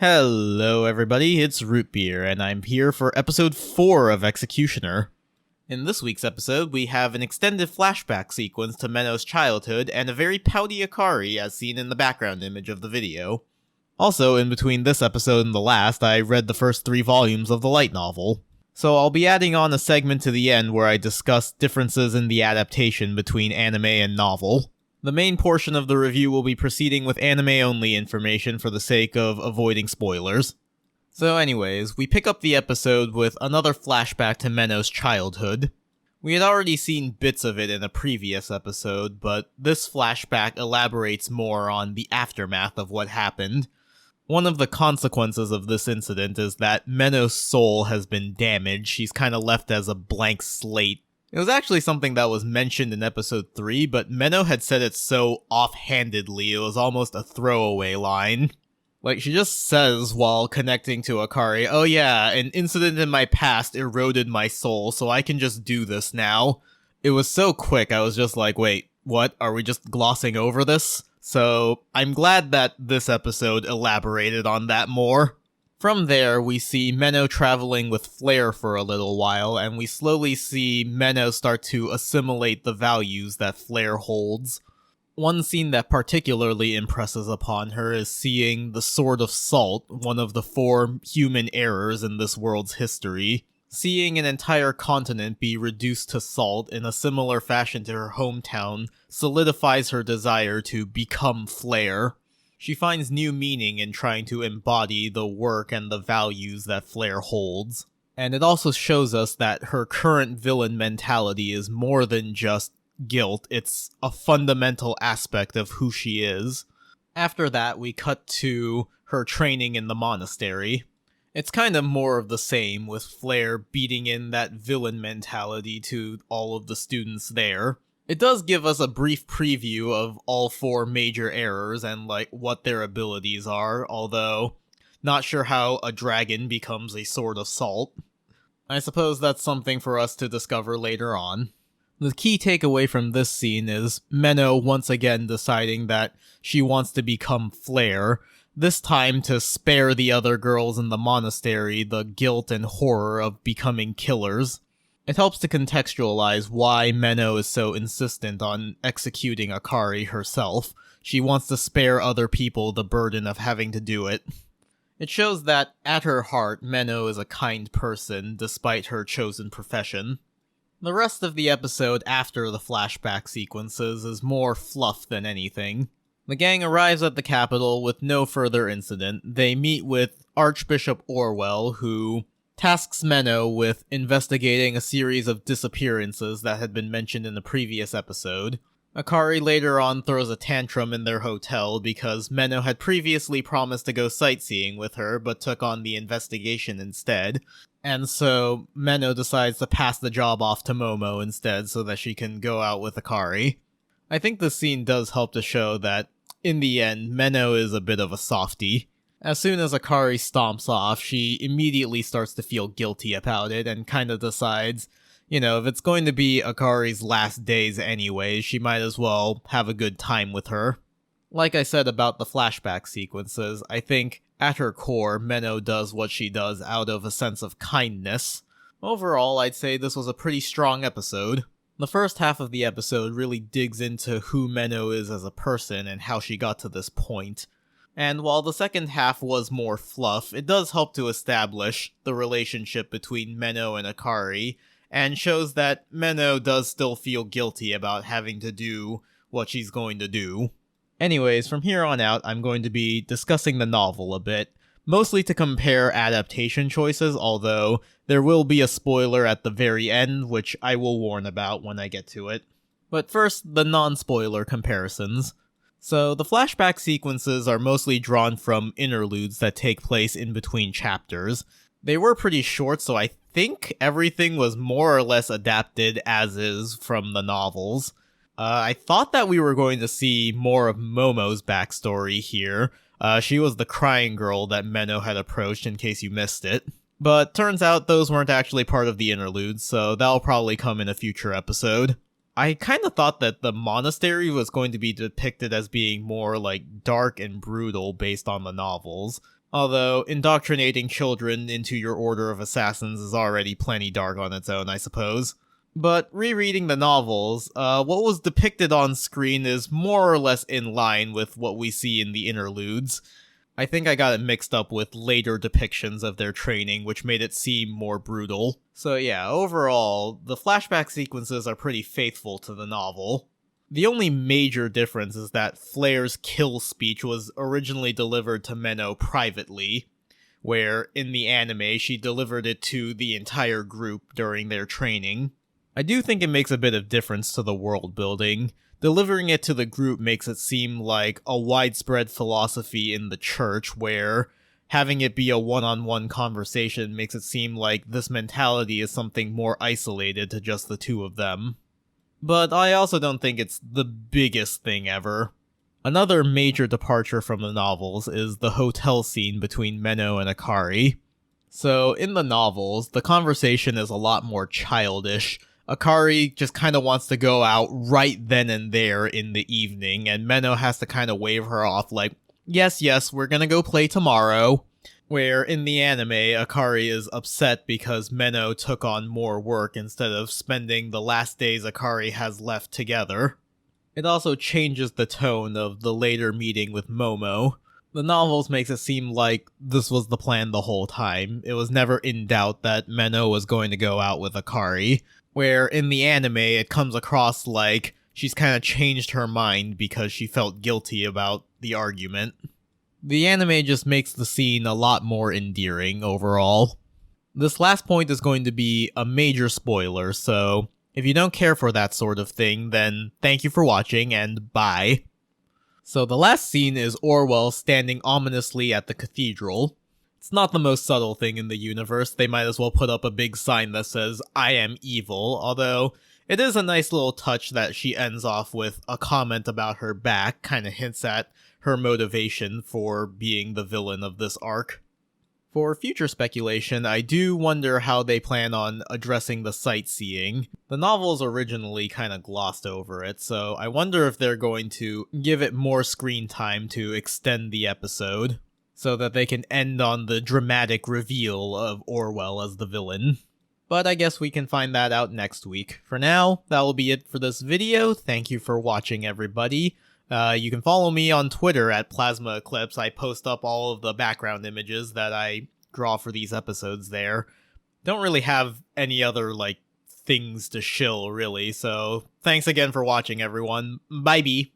Hello everybody, it's Root Beer, and I'm here for episode 4 of Executioner. In this week's episode, we have an extended flashback sequence to Menno's childhood and a very pouty Akari as seen in the background image of the video. Also, in between this episode and the last, I read the first 3 volumes of the light novel. So I'll be adding on a segment to the end where I discuss differences in the adaptation between anime and novel. The main portion of the review will be proceeding with anime-only information for the sake of avoiding spoilers. So anyways, we pick up the episode with another flashback to Menno's childhood. We had already seen bits of it in a previous episode, but this flashback elaborates more on the aftermath of what happened. One of the consequences of this incident is that Menno's soul has been damaged. She's kinda left as a blank slate. It was actually something that was mentioned in episode 3, but Menno had said it so offhandedly, it was almost a throwaway line. Like, she just says while connecting to Akari, "Oh yeah, an incident in my past eroded my soul, so I can just do this now." It was so quick, I was just like, wait, what? Are we just glossing over this? So, I'm glad that this episode elaborated on that more. From there, we see Menno traveling with Flare for a little while, and we slowly see Menno start to assimilate the values that Flare holds. One scene that particularly impresses upon her is seeing the Sword of Salt, one of the 4 human errors in this world's history. Seeing an entire continent be reduced to salt in a similar fashion to her hometown solidifies her desire to become Flare. She finds new meaning in trying to embody the work and the values that Flare holds. And it also shows us that her current villain mentality is more than just guilt, it's a fundamental aspect of who she is. After that, we cut to her training in the Monastery. It's kind of more of the same, with Flare beating in that villain mentality to all of the students there. It does give us a brief preview of all 4 major errors and what their abilities are, although not sure how a dragon becomes a sword of salt. I suppose that's something for us to discover later on. The key takeaway from this scene is Menno once again deciding that she wants to become Flare, this time to spare the other girls in the monastery the guilt and horror of becoming killers. It helps to contextualize why Menno is so insistent on executing Akari herself. She wants to spare other people the burden of having to do it. It shows that, at her heart, Menno is a kind person, despite her chosen profession. The rest of the episode after the flashback sequences is more fluff than anything. The gang arrives at the capital with no further incident. They meet with Archbishop Orwell, who tasks Menno with investigating a series of disappearances that had been mentioned in the previous episode. Akari later on throws a tantrum in their hotel because Menno had previously promised to go sightseeing with her but took on the investigation instead, and so Menno decides to pass the job off to Momo instead so that she can go out with Akari. I think this scene does help to show that, in the end, Menno is a bit of a softie. As soon as Akari stomps off, she immediately starts to feel guilty about it and kind of decides, if it's going to be Akari's last days anyways, she might as well have a good time with her. Like I said about the flashback sequences, I think, at her core, Menno does what she does out of a sense of kindness. Overall, I'd say this was a pretty strong episode. The first half of the episode really digs into who Menno is as a person and how she got to this point. And while the second half was more fluff, it does help to establish the relationship between Menno and Akari, and shows that Menno does still feel guilty about having to do what she's going to do. Anyways, from here on out, I'm going to be discussing the novel a bit, mostly to compare adaptation choices, although there will be a spoiler at the very end, which I will warn about when I get to it. But first, the non-spoiler comparisons. So, the flashback sequences are mostly drawn from interludes that take place in between chapters. They were pretty short, so I think everything was more or less adapted as is from the novels. I thought that we were going to see more of Momo's backstory here. She was the crying girl that Menno had approached, in case you missed it. But turns out those weren't actually part of the interludes, so that'll probably come in a future episode. I kind of thought that the monastery was going to be depicted as being more dark and brutal based on the novels. Although, indoctrinating children into your order of assassins is already plenty dark on its own, I suppose. But rereading the novels, what was depicted on screen is more or less in line with what we see in the interludes. I think I got it mixed up with later depictions of their training, which made it seem more brutal. So yeah, overall, the flashback sequences are pretty faithful to the novel. The only major difference is that Flair's kill speech was originally delivered to Menno privately, where in the anime she delivered it to the entire group during their training. I do think it makes a bit of difference to the world building. Delivering it to the group makes it seem like a widespread philosophy in the church, where having it be a one-on-one conversation makes it seem like this mentality is something more isolated to just the two of them. But I also don't think it's the biggest thing ever. Another major departure from the novels is the hotel scene between Menno and Akari. So in the novels, the conversation is a lot more childish. Akari just kind of wants to go out right then and there in the evening, and Menno has to kind of wave her off like, yes, we're gonna go play tomorrow. Where in the anime, Akari is upset because Menno took on more work instead of spending the last days Akari has left together. It also changes the tone of the later meeting with Momo. The novels makes it seem like this was the plan the whole time. It was never in doubt that Menno was going to go out with Akari. Where in the anime, it comes across like she's kind of changed her mind because she felt guilty about the argument. The anime just makes the scene a lot more endearing overall. This last point is going to be a major spoiler, so if you don't care for that sort of thing, then thank you for watching and bye. So the last scene is Orwell standing ominously at the cathedral. It's not the most subtle thing in the universe. They might as well put up a big sign that says, "I am evil," although it is a nice little touch that she ends off with a comment about her back, kinda hints at her motivation for being the villain of this arc. For future speculation, I do wonder how they plan on addressing the sightseeing. The novels originally kind of glossed over it, so I wonder if they're going to give it more screen time to extend the episode, so that they can end on the dramatic reveal of Orwell as the villain. But I guess we can find that out next week. For now, that will be it for this video. Thank you for watching, everybody. You can follow me on Twitter at Plasma Eclipse. I post up all of the background images that I draw for these episodes there. Don't really have any other, things to shill, really, so thanks again for watching, everyone. Bye-bye.